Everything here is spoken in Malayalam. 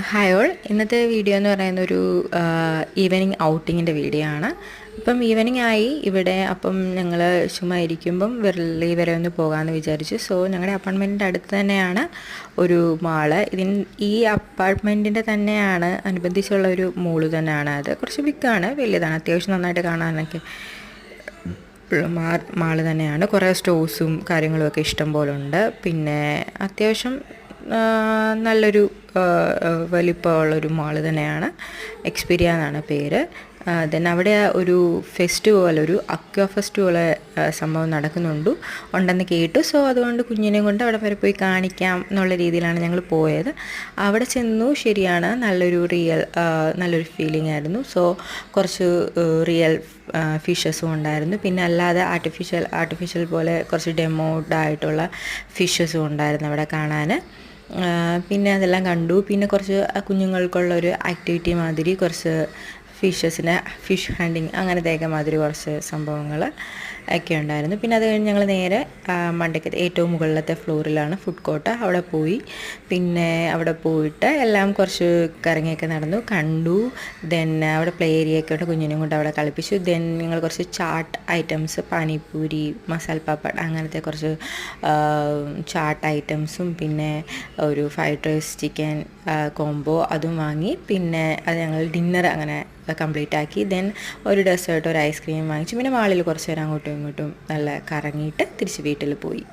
ഹായ് ഓൾ, ഇന്നത്തെ വീഡിയോ എന്ന് പറയുന്ന ഒരു ഈവനിങ് ഔട്ടിങ്ങിൻ്റെ വീഡിയോ ആണ്. ഇപ്പം ഈവനിങ് ആയി ഇവിടെ. അപ്പം ഞങ്ങൾ ചുമ്മാ ഇരിക്കുമ്പം വെറുതെ വരെ ഒന്ന് പോകാമെന്ന് വിചാരിച്ചു. സോ ഞങ്ങളുടെ അപ്പാർട്ട്മെൻറ്റിൻ്റെ അടുത്ത് തന്നെയാണ് ഒരു മാള്. ഈ അപ്പാർട്ട്മെൻറ്റിൻ്റെ തന്നെയാണ് അനുബന്ധിച്ചുള്ള ഒരു മോള് തന്നെയാണ്. അത് കുറച്ച് ബിഗ്ഗാണ്, വലിയതാണ്, അത്യാവശ്യം നന്നായിട്ട് കാണാനൊക്കെ മാള് തന്നെയാണ്. കുറേ സ്റ്റോഴ്സും കാര്യങ്ങളുമൊക്കെ ഇഷ്ടം പോലെ ഉണ്ട്. പിന്നെ അത്യാവശ്യം നല്ലൊരു വലിപ്പമുള്ളൊരു മാള് തന്നെയാണ്. എക്സ്പീരിയ എന്നാണ് പേര്. ദെൻ അവിടെ ഒരു ഫെസ്റ്റിവൽ, ഒരു അക്വ ഫെസ്റ്റിവൽ സംഭവം ഉണ്ടെന്ന് കേട്ടു. സോ അതുകൊണ്ട് കുഞ്ഞിനെയും കൊണ്ട് അവിടെ വരെ പോയി കാണിക്കാം എന്നുള്ള രീതിയിലാണ് ഞങ്ങൾ പോയത്. അവിടെ ചെന്നു, ശരിയാണ്, നല്ലൊരു ഫീലിംഗ് ആയിരുന്നു. സോ കുറച്ച് റിയൽ ഫിഷസും ഉണ്ടായിരുന്നു. പിന്നെ അല്ലാതെ ആർട്ടിഫിഷ്യൽ പോലെ കുറച്ച് ഡെമോഡായിട്ടുള്ള ഫിഷസും ഉണ്ടായിരുന്നു അവിടെ കാണാൻ. പിന്നെ അതെല്ലാം കണ്ടു. പിന്നെ കുറച്ച് കുഞ്ഞുങ്ങൾക്കുള്ളൊരു ആക്ടിവിറ്റി മാതിരി കുറച്ച് ഫിഷ് ഹണ്ടിങ് അങ്ങനത്തെയൊക്കെ മാതിരി കുറച്ച് സംഭവങ്ങൾ ഒക്കെ ഉണ്ടായിരുന്നു. പിന്നെ അത് കഴിഞ്ഞ് ഞങ്ങൾ നേരെ മണ്ടയ്ക്ക് ഏറ്റവും മുകളിലത്തെ ഫ്ലോറിലാണ് ഫുഡ് കോർട്ട്. അവിടെ പോയി. പിന്നെ അവിടെ പോയിട്ട് എല്ലാം കുറച്ച് കറങ്ങിയൊക്കെ നടന്നു, കണ്ടു. ദെൻ അവിടെ പ്ലേ ഏരിയ ഒക്കെ ഉണ്ട്, കുഞ്ഞിനെയും കൊണ്ട് അവിടെ കളിപ്പിച്ചു. ദെൻ ഞങ്ങൾ കുറച്ച് ചാട്ട് ഐറ്റംസ്, പാനിപൂരി, മസാല പാപ്പഡ്, അങ്ങനത്തെ കുറച്ച് ചാട്ട് ഐറ്റംസും പിന്നെ ഒരു ഫ്രൈഡ് റൈസ് ചിക്കൻ കോംബോ അതും വാങ്ങി. പിന്നെ അത് ഞങ്ങൾ ഡിന്നർ അങ്ങനെ കംപ്ലീറ്റ് ആക്കി. ദെൻ ഒരു ഡെസേർട്ട്, ഒരു ഐസ്ക്രീം വാങ്ങിച്ചു. പിന്നെ മാളിൽ കുറച്ച് നേരം അങ്ങോട്ടും ഇങ്ങോട്ടും നല്ല കറങ്ങിയിട്ട് തിരിച്ച് വീട്ടിൽ പോയി.